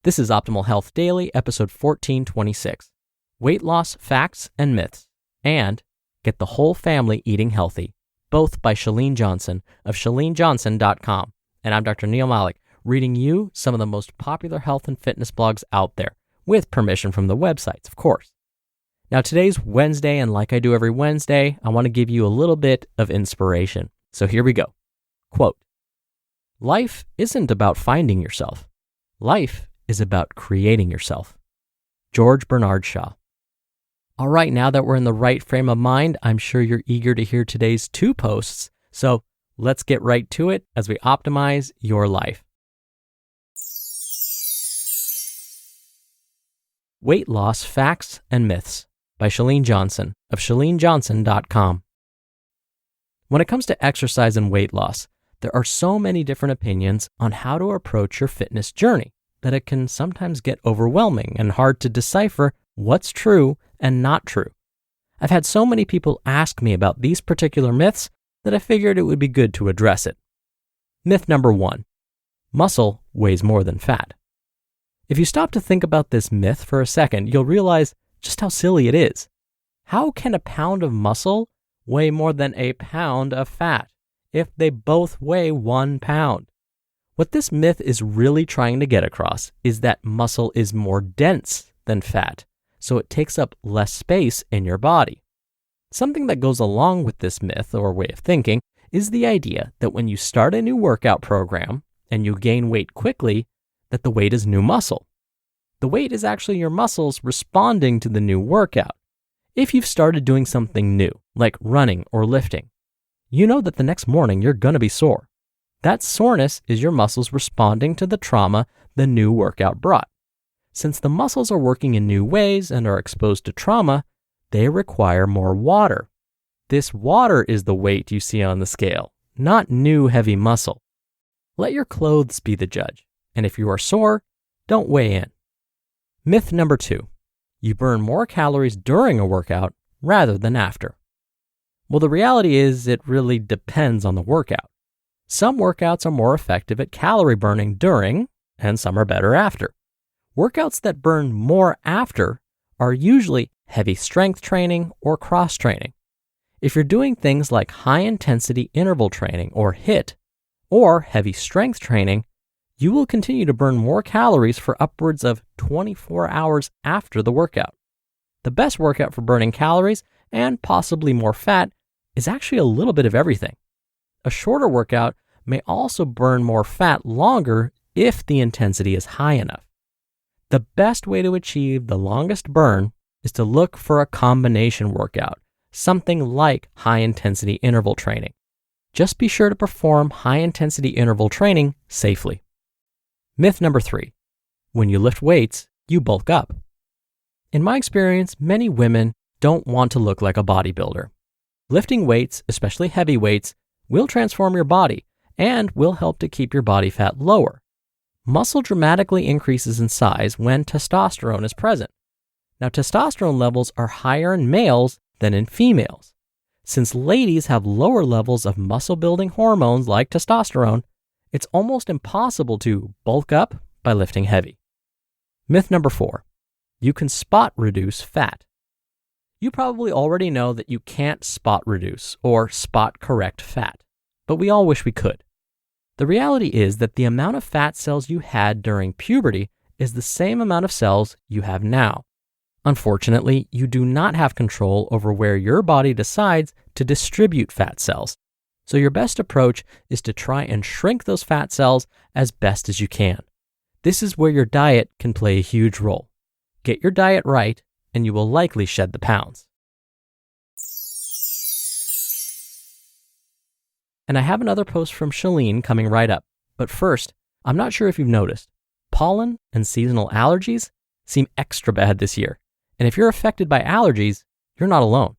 This is Optimal Health Daily, episode 1426. Weight Loss Facts and Myths, and Get the Whole Family Eating Healthy, both by Chalene Johnson of chalenejohnson.com. And I'm Dr. Neil Malik, reading you some of the most popular health and fitness blogs out there, with permission from the websites, of course. Now, today's Wednesday, and like I do every Wednesday, I want to give you a little bit of inspiration. So here we go. Quote, "Life isn't about finding yourself. Life is about creating yourself." George Bernard Shaw. All right, now that we're in the right frame of mind, I'm sure you're eager to hear today's two posts. So let's get right to it as we optimize your life. Weight Loss Facts and Myths by Chalene Johnson of chalenejohnson.com. When it comes to exercise and weight loss, there are so many different opinions on how to approach your fitness journey that it can sometimes get overwhelming and hard to decipher what's true and not true. I've had so many people ask me about these particular myths that I figured it would be good to address it. Myth number 1, muscle weighs more than fat. If you stop to think about this myth for a second, you'll realize just how silly it is. How can a pound of muscle weigh more than a pound of fat if they both weigh 1 pound? What this myth is really trying to get across is that muscle is more dense than fat, so it takes up less space in your body. Something that goes along with this myth or way of thinking is the idea that when you start a new workout program and you gain weight quickly, that the weight is new muscle. The weight is actually your muscles responding to the new workout. If you've started doing something new, like running or lifting, you know that the next morning you're going to be sore. That soreness is your muscles responding to the trauma the new workout brought. Since the muscles are working in new ways and are exposed to trauma, they require more water. This water is the weight you see on the scale, not new heavy muscle. Let your clothes be the judge, and if you are sore, don't weigh in. Myth number 2, you burn more calories during a workout rather than after. Well, the reality is it really depends on the workout. Some workouts are more effective at calorie burning during, and some are better after. Workouts that burn more after are usually heavy strength training or cross training. If you're doing things like high intensity interval training or HIIT, or heavy strength training, you will continue to burn more calories for upwards of 24 hours after the workout. The best workout for burning calories and possibly more fat is actually a little bit of everything. A shorter workout may also burn more fat longer if the intensity is high enough. The best way to achieve the longest burn is to look for a combination workout, something like high-intensity interval training. Just be sure to perform high-intensity interval training safely. Myth number 3, when you lift weights, you bulk up. In my experience, many women don't want to look like a bodybuilder. Lifting weights, especially heavy weights, will transform your body and will help to keep your body fat lower. Muscle dramatically increases in size when testosterone is present. Now, testosterone levels are higher in males than in females. Since ladies have lower levels of muscle-building hormones like testosterone, it's almost impossible to bulk up by lifting heavy. Myth number 4, you can spot reduce fat. You probably already know that you can't spot reduce or spot correct fat, but we all wish we could. The reality is that the amount of fat cells you had during puberty is the same amount of cells you have now. Unfortunately, you do not have control over where your body decides to distribute fat cells. So your best approach is to try and shrink those fat cells as best as you can. This is where your diet can play a huge role. Get your diet right, and you will likely shed the pounds. And I have another post from Chalene coming right up. But first, I'm not sure if you've noticed, pollen and seasonal allergies seem extra bad this year. And if you're affected by allergies, you're not alone.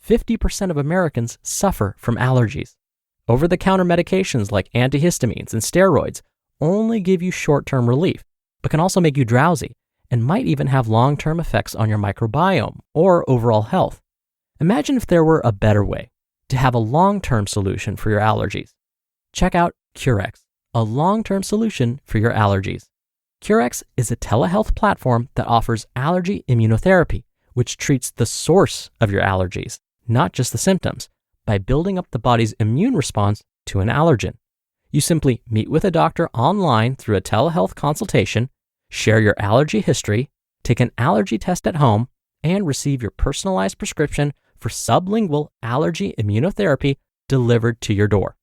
50% of Americans suffer from allergies. Over-the-counter medications like antihistamines and steroids only give you short-term relief, but can also make you drowsy and might even have long-term effects on your microbiome or overall health. Imagine if there were a better way to have a long-term solution for your allergies. Check out Curex, a long-term solution for your allergies. Curex is a telehealth platform that offers allergy immunotherapy, which treats the source of your allergies, not just the symptoms, by building up the body's immune response to an allergen. You simply meet with a doctor online through a telehealth consultation, share your allergy history, take an allergy test at home, and receive your personalized prescription for sublingual allergy immunotherapy delivered to your door.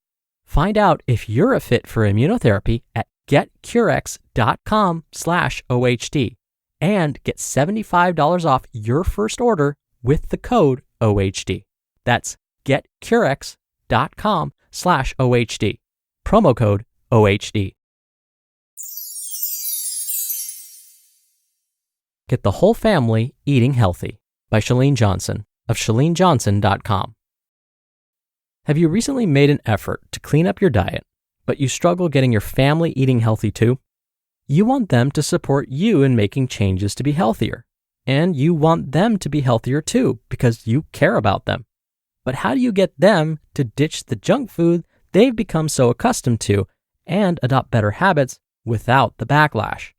Find out if you're a fit for immunotherapy at getcurex.com/OHD and get $75 off your first order with the code OHD. That's getcurex.com/OHD. Promo code OHD. Get the whole family eating healthy by Chalene Johnson of ChaleneJohnson.com. Have you recently made an effort to clean up your diet, but you struggle getting your family eating healthy too? You want them to support you in making changes to be healthier, and you want them to be healthier too because you care about them. But how do you get them to ditch the junk food they've become so accustomed to and adopt better habits without the backlash?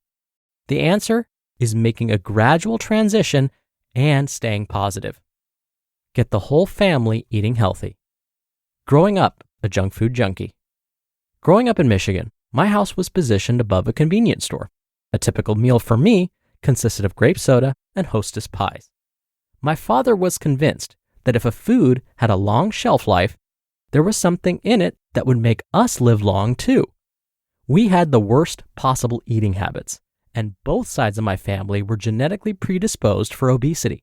The answer is making a gradual transition and staying positive. Get the whole family eating healthy. Growing up a junk food junkie. Growing up in Michigan, my house was positioned above a convenience store. A typical meal for me consisted of grape soda and Hostess pies. My father was convinced that if a food had a long shelf life, there was something in it that would make us live long too. We had the worst possible eating habits, and both sides of my family were genetically predisposed for obesity.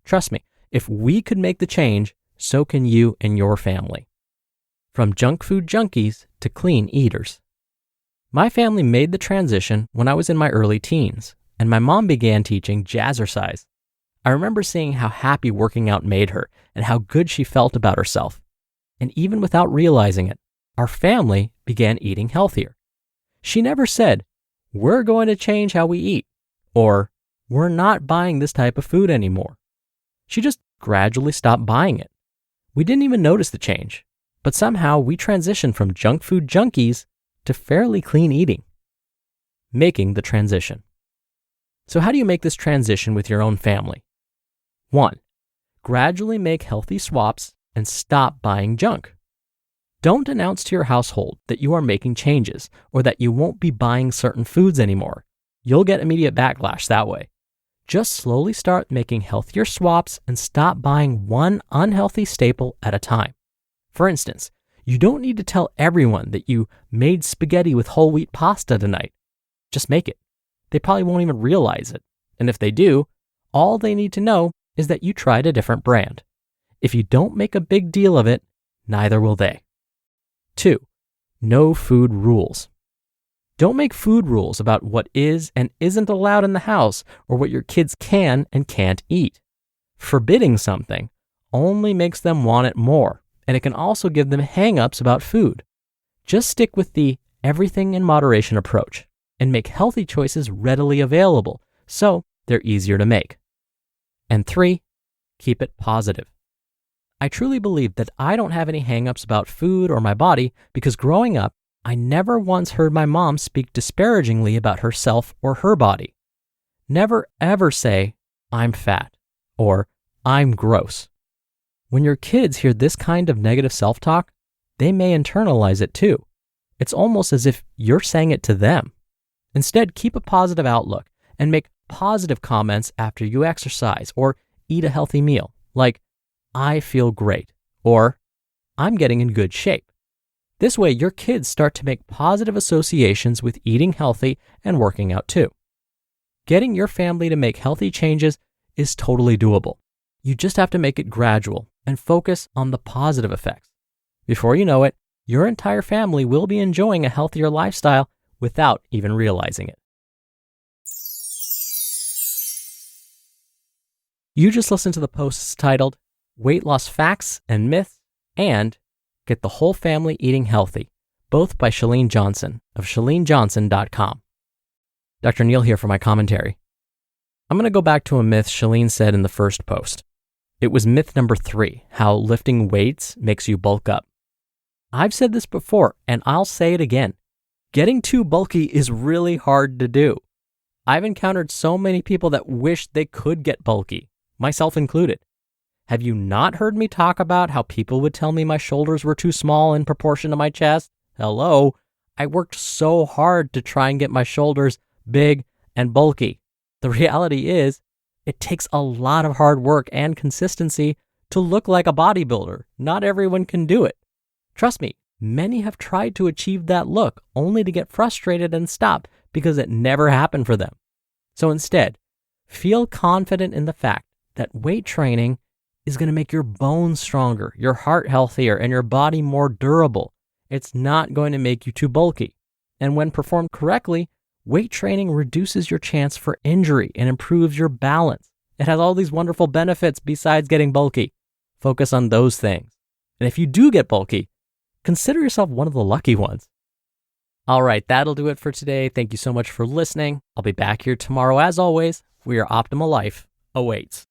Trust me, if we could make the change, so can you and your family. From junk food junkies to clean eaters. My family made the transition when I was in my early teens, and my mom began teaching jazzercise. I remember seeing how happy working out made her and how good she felt about herself. And even without realizing it, our family began eating healthier. She never said, "We're going to change how we eat," or "We're not buying this type of food anymore." She just gradually stopped buying it. We didn't even notice the change, but somehow we transitioned from junk food junkies to fairly clean eating. Making the transition. So how do you make this transition with your own family? 1. Gradually make healthy swaps and stop buying junk. Don't announce to your household that you are making changes or that you won't be buying certain foods anymore. You'll get immediate backlash that way. Just slowly start making healthier swaps and stop buying one unhealthy staple at a time. For instance, you don't need to tell everyone that you made spaghetti with whole wheat pasta tonight. Just make it. They probably won't even realize it. And if they do, all they need to know is that you tried a different brand. If you don't make a big deal of it, neither will they. 2. No food rules. Don't make food rules about what is and isn't allowed in the house or what your kids can and can't eat. Forbidding something only makes them want it more, and it can also give them hang-ups about food. Just stick with the everything in moderation approach and make healthy choices readily available so they're easier to make. And 3, keep it positive. I truly believe that I don't have any hang-ups about food or my body because growing up, I never once heard my mom speak disparagingly about herself or her body. Never ever say, "I'm fat," or "I'm gross." When your kids hear this kind of negative self-talk, they may internalize it too. It's almost as if you're saying it to them. Instead, keep a positive outlook and make positive comments after you exercise or eat a healthy meal, like, "I feel great," or "I'm getting in good shape." This way, your kids start to make positive associations with eating healthy and working out too. Getting your family to make healthy changes is totally doable. You just have to make it gradual and focus on the positive effects. Before you know it, your entire family will be enjoying a healthier lifestyle without even realizing it. You just listened to the posts titled Weight Loss Facts and Myths and Get the Whole Family Eating Healthy, both by Chalene Johnson of ChaleneJohnson.com. Dr. Neal here for my commentary. I'm going to go back to a myth Chalene said in the first post. It was myth number 3, how lifting weights makes you bulk up. I've said this before, and I'll say it again. Getting too bulky is really hard to do. I've encountered so many people that wish they could get bulky, myself included. Have you not heard me talk about how people would tell me my shoulders were too small in proportion to my chest? Hello, I worked so hard to try and get my shoulders big and bulky. The reality is, it takes a lot of hard work and consistency to look like a bodybuilder. Not everyone can do it. Trust me, many have tried to achieve that look only to get frustrated and stop because it never happened for them. So instead, feel confident in the fact that weight training is going to make your bones stronger, your heart healthier, and your body more durable. It's not going to make you too bulky. And when performed correctly, weight training reduces your chance for injury and improves your balance. It has all these wonderful benefits besides getting bulky. Focus on those things. And if you do get bulky, consider yourself one of the lucky ones. All right, that'll do it for today. Thank you so much for listening. I'll be back here tomorrow as always, where your optimal life awaits.